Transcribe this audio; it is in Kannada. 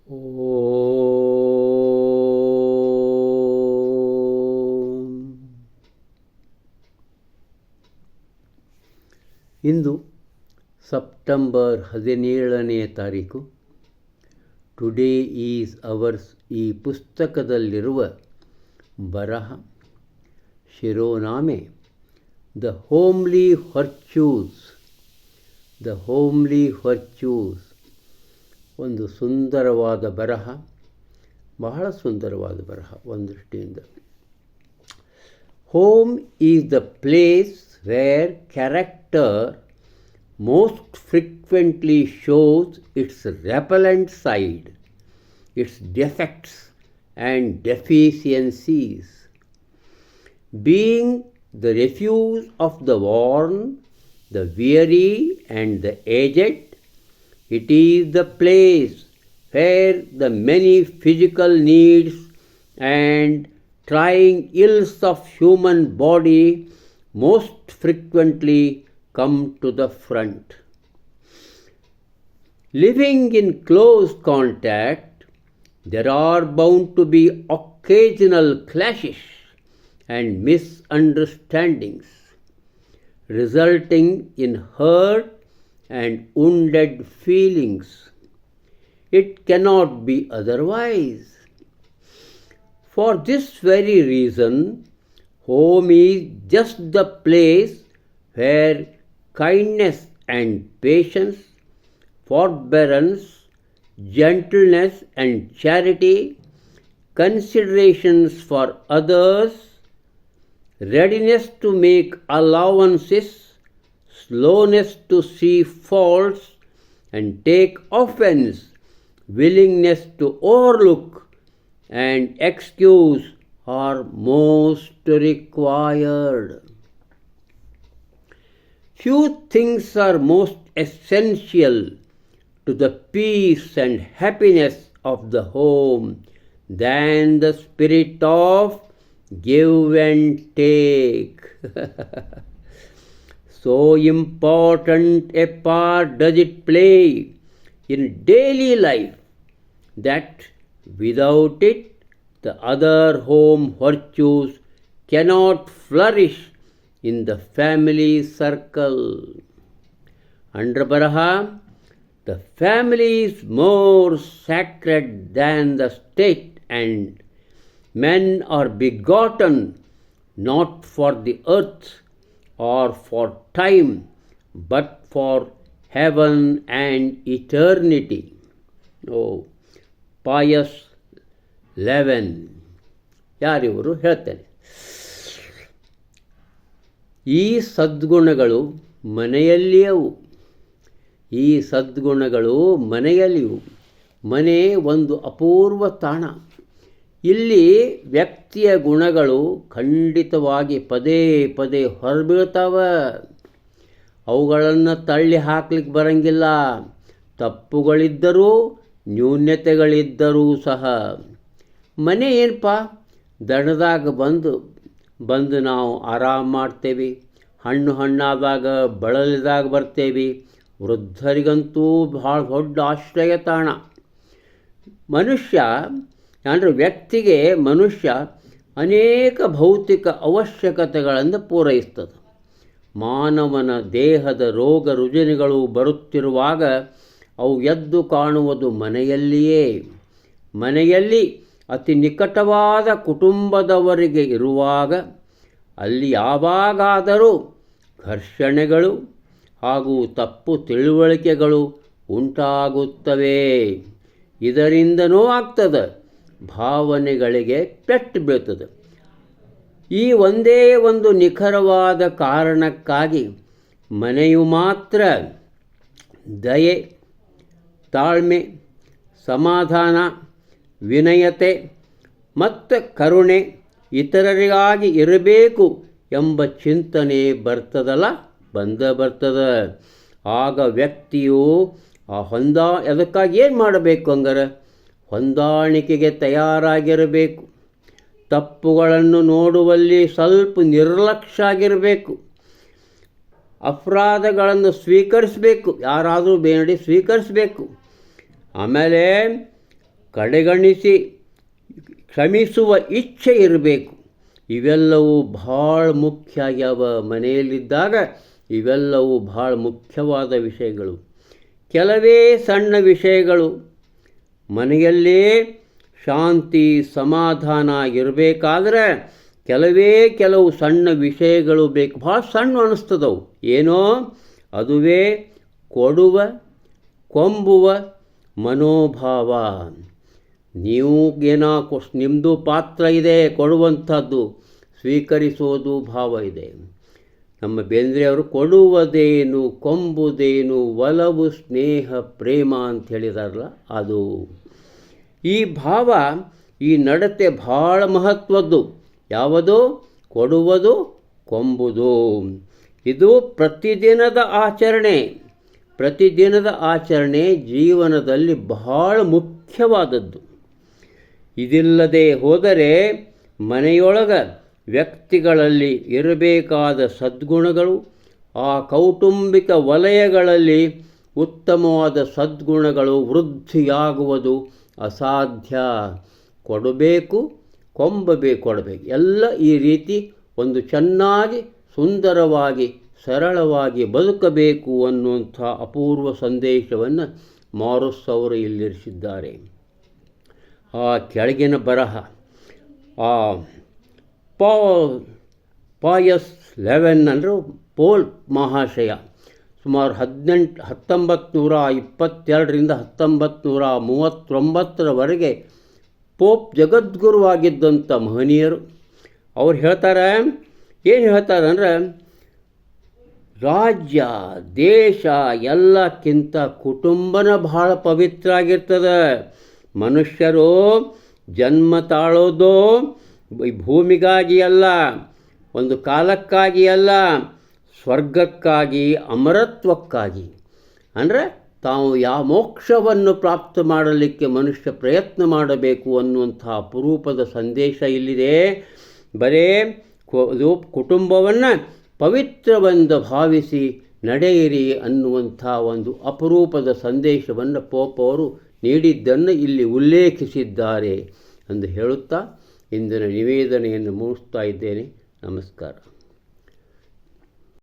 ಇಂದು ಸೆಪ್ಟೆಂಬರ್ 17ನೇ ತಾರೀಕು. ಟುಡೇ ಈಸ್ ಅವರ್ಸ್ ಈ ಪುಸ್ತಕದಲ್ಲಿರುವ ಬರಹ ಶಿರೋನಾಮೆ ದ ಹೋಮ್ಲಿ ವರ್ಚ್ಯೂಸ್. ಒಂದು ಸುಂದರವಾದ ಬರಹ, ಬಹಳ ಸುಂದರವಾದ ಬರಹ ಒಂದು ದೃಷ್ಟಿಯಿಂದ. Home is the place where character most frequently shows its repellent side, its defects and deficiencies. Being the refuge of the worn, the weary and the aged, it is the place where the many physical needs and trying ills of human body most frequently come to the front. Living in close contact, there are bound to be occasional clashes and misunderstandings, resulting in hurt and wounded feelings. It cannot be otherwise. For this very reason, home is just the place where kindness and patience, forbearance, gentleness and charity, considerations for others, readiness to make allowances, slowness to see faults and take offense, willingness to overlook and excuse are most required. Few things are most essential to the peace and happiness of the home than the spirit of give and take. So important a part does it play in daily life that without it the other home virtues cannot flourish in the family circle. Under Baraha, the family is more sacred than the state, and men are begotten not for the earth or for time, but for heaven and eternity. Oh, Pius 11. ಯಾರಿವರು ಹೇಳ್ತಾರೆ, ಈ ಸದ್ಗುಣಗಳು ಮನೆಯಲ್ಲಿಯವು. ಮನೆ ಒಂದು ಅಪೂರ್ವ ತಾಣ. ಇಲ್ಲಿ ವ್ಯಕ್ತಿಯ ಗುಣಗಳು ಖಂಡಿತವಾಗಿ ಪದೇ ಪದೇ ಹೊರಬೀಳ್ತಾವ. ಅವುಗಳನ್ನು ತಳ್ಳಿ ಹಾಕ್ಲಿಕ್ಕೆ ಬರಂಗಿಲ್ಲ. ತಪ್ಪುಗಳಿದ್ದರೂ ನ್ಯೂನ್ಯತೆಗಳಿದ್ದರೂ ಸಹ ಮನೆ ಏನಪ್ಪ, ದಣದಾಗ ಬಂದು ನಾವು ಆರಾಮ ಮಾಡ್ತೇವೆ. ಹಣ್ಣಾದಾಗ ಬಳಲಿದಾಗ ಬರ್ತೇವೆ. ವೃದ್ಧರಿಗಂತೂ ಭಾಳ ದೊಡ್ಡ ಆಶ್ರಯ ತಾಣ. ವ್ಯಕ್ತಿಗೆ ಮನುಷ್ಯ ಅನೇಕ ಭೌತಿಕ ಅವಶ್ಯಕತೆಗಳನ್ನು ಪೂರೈಸ್ತದೆ. ಮಾನವನ ದೇಹದ ರೋಗ ರುಜಿನಗಳು ಬರುತ್ತಿರುವಾಗ ಅವು ಎದ್ದು ಕಾಣುವುದು ಮನೆಯಲ್ಲಿಯೇ. ಮನೆಯಲ್ಲಿ ಅತಿ ನಿಕಟವಾದ ಕುಟುಂಬದವರಿಗೆ ಇರುವಾಗ ಅಲ್ಲಿ ಯಾವಾಗಾದರೂ ಘರ್ಷಣೆಗಳು ಹಾಗೂ ತಪ್ಪು ತಿಳುವಳಿಕೆಗಳು ಉಂಟಾಗುತ್ತವೆ. ಇದರಿಂದನೂ ಆಗ್ತದೆ, ಭಾವನೆಗಳಿಗೆ ಪೆಟ್ಟು ಬೀಳ್ತದೆ. ಈ ಒಂದೇ ಒಂದು ನಿಖರವಾದ ಕಾರಣಕ್ಕಾಗಿ ಮನೆಯು ಮಾತ್ರ ದಯೆ, ತಾಳ್ಮೆ, ಸಮಾಧಾನ, ವಿನಯತೆ ಮತ್ತು ಕರುಣೆ ಇತರರಿಗಾಗಿ ಇರಬೇಕು ಎಂಬ ಚಿಂತನೆ ಬರ್ತದೆ. ಆಗ ವ್ಯಕ್ತಿಯು ಅದಕ್ಕಾಗಿ ಏನು ಮಾಡಬೇಕು ಹಂಗಾರೆ? ಹೊಂದಾಣಿಕೆಗೆ ತಯಾರಾಗಿರಬೇಕು. ತಪ್ಪುಗಳನ್ನು ನೋಡುವಲ್ಲಿ ಸ್ವಲ್ಪ ನಿರ್ಲಕ್ಷ್ಯ ಆಗಿರಬೇಕು. ಅಪರಾಧಗಳನ್ನು ಸ್ವೀಕರಿಸಬೇಕು, ಯಾರಾದರೂ ಬೇಡಿ ಸ್ವೀಕರಿಸಬೇಕು. ಆಮೇಲೆ ಕಡೆಗಣಿಸಿ ಕ್ಷಮಿಸುವ ಇಚ್ಛೆ ಇರಬೇಕು. ಇವೆಲ್ಲವೂ ಭಾಳ ಮುಖ್ಯ ಆಗ್ಯಾವ. ಮನೆಯಲ್ಲಿದ್ದಾಗ ಇವೆಲ್ಲವೂ ಭಾಳ ಮುಖ್ಯವಾದ ವಿಷಯಗಳು. ಕೆಲವೇ ಸಣ್ಣ ವಿಷಯಗಳು ಮನೆಯಲ್ಲೇ ಶಾಂತಿ ಸಮಾಧಾನ ಇರಬೇಕಾದ್ರೆ ಕೆಲವು ಸಣ್ಣ ವಿಷಯಗಳು ಬೇಕು. ಭಾಳ ಸಣ್ಣ ಅನ್ನಿಸ್ತದವು. ಏನೋ ಅದುವೇ ಕೊಡುವ ಕೊಂಬುವ ಮನೋಭಾವ. ನೀವು ನಿಮ್ಮದು ಪಾತ್ರ ಇದೆ, ಕೊಡುವಂಥದ್ದು, ಸ್ವೀಕರಿಸೋದು ಭಾವ ಇದೆ. ನಮ್ಮ ಬೇಂದ್ರೆಯವರು ಕೊಡುವುದೇನು ಕೊಂಬುದೇನು ಒಲವು ಸ್ನೇಹ ಪ್ರೇಮ ಅಂತ ಹೇಳಿದಾರಲ್ಲ ಅದು. ಈ ಭಾವ, ಈ ನಡತೆ ಭಾಳ ಮಹತ್ವದ್ದು. ಯಾವುದು? ಕೊಡುವುದು ಕೊಂಬುದು. ಇದು ಪ್ರತಿದಿನದ ಆಚರಣೆ ಜೀವನದಲ್ಲಿ ಬಹಳ ಮುಖ್ಯವಾದದ್ದು. ಇದಿಲ್ಲದೆ ಹೋದರೆ ಮನೆಯೊಳಗೆ ವ್ಯಕ್ತಿಗಳಲ್ಲಿ ಇರಬೇಕಾದ ಸದ್ಗುಣಗಳು, ಆ ಕೌಟುಂಬಿಕ ವಲಯಗಳಲ್ಲಿ ಉತ್ತಮವಾದ ಸದ್ಗುಣಗಳು ವೃದ್ಧಿಯಾಗುವುದು ಅಸಾಧ್ಯ. ಕೊಡಬೇಕು ಕೊಡಬೇಕು ಎಲ್ಲ ಈ ರೀತಿ ಒಂದು ಚೆನ್ನಾಗಿ ಸುಂದರವಾಗಿ ಸರಳವಾಗಿ ಬದುಕಬೇಕು ಅನ್ನುವಂಥ ಅಪೂರ್ವ ಸಂದೇಶವನ್ನು ಮಾರುಸ್ ಅವರು ಇಲ್ಲಿರಿಸಿದ್ದಾರೆ. ಆ ಕೆಳಗಿನ ಬರಹ, ಆ ಪಾಯಸ್ 11 ಅಂದರೆ ಪೋಲ್ ಮಹಾಶಯ ಸುಮಾರು 1922ರಿಂದ 1939ರವರೆಗೆ ಪೋಪ್ ಜಗದ್ಗುರುವಾಗಿದ್ದಂಥ ಮಹನೀಯರು. ಅವ್ರು ಏನು ಹೇಳ್ತಾರೆ ರಾಜ್ಯ ದೇಶ ಎಲ್ಲಕ್ಕಿಂತ ಕುಟುಂಬನ ಭಾಳ ಪವಿತ್ರ ಆಗಿರ್ತದೆ. ಮನುಷ್ಯರು ಜನ್ಮ ತಾಳೋದು ಭೂಮಿಗಾಗಿ ಅಲ್ಲ, ಒಂದು ಕಾಲಕ್ಕಾಗಿ ಅಲ್ಲ, ಸ್ವರ್ಗಕ್ಕಾಗಿ, ಅಮರತ್ವಕ್ಕಾಗಿ. ಅಂದರೆ ತಾವು ಮೋಕ್ಷವನ್ನು ಪ್ರಾಪ್ತ ಮಾಡಲಿಕ್ಕೆ ಮನುಷ್ಯ ಪ್ರಯತ್ನ ಮಾಡಬೇಕು ಅನ್ನುವಂಥ ಅಪರೂಪದ ಸಂದೇಶ ಇಲ್ಲಿದೆ. ಬರೇ ಕುಟುಂಬವನ್ನು ಪವಿತ್ರವೆಂದು ಭಾವಿಸಿ ನಡೆಯಿರಿ ಅನ್ನುವಂಥ ಒಂದು ಅಪರೂಪದ ಸಂದೇಶವನ್ನು ಪೋಪ್ ಅವರು ನೀಡಿದ್ದನ್ನು ಇಲ್ಲಿ ಉಲ್ಲೇಖಿಸಿದ್ದಾರೆ ಎಂದು ಹೇಳುತ್ತಾ ಇಂದಿನ ನಿವೇದನೆಯನ್ನು ಮುಗಿಸ್ತಾ ಇದ್ದೇನೆ. ನಮಸ್ಕಾರ.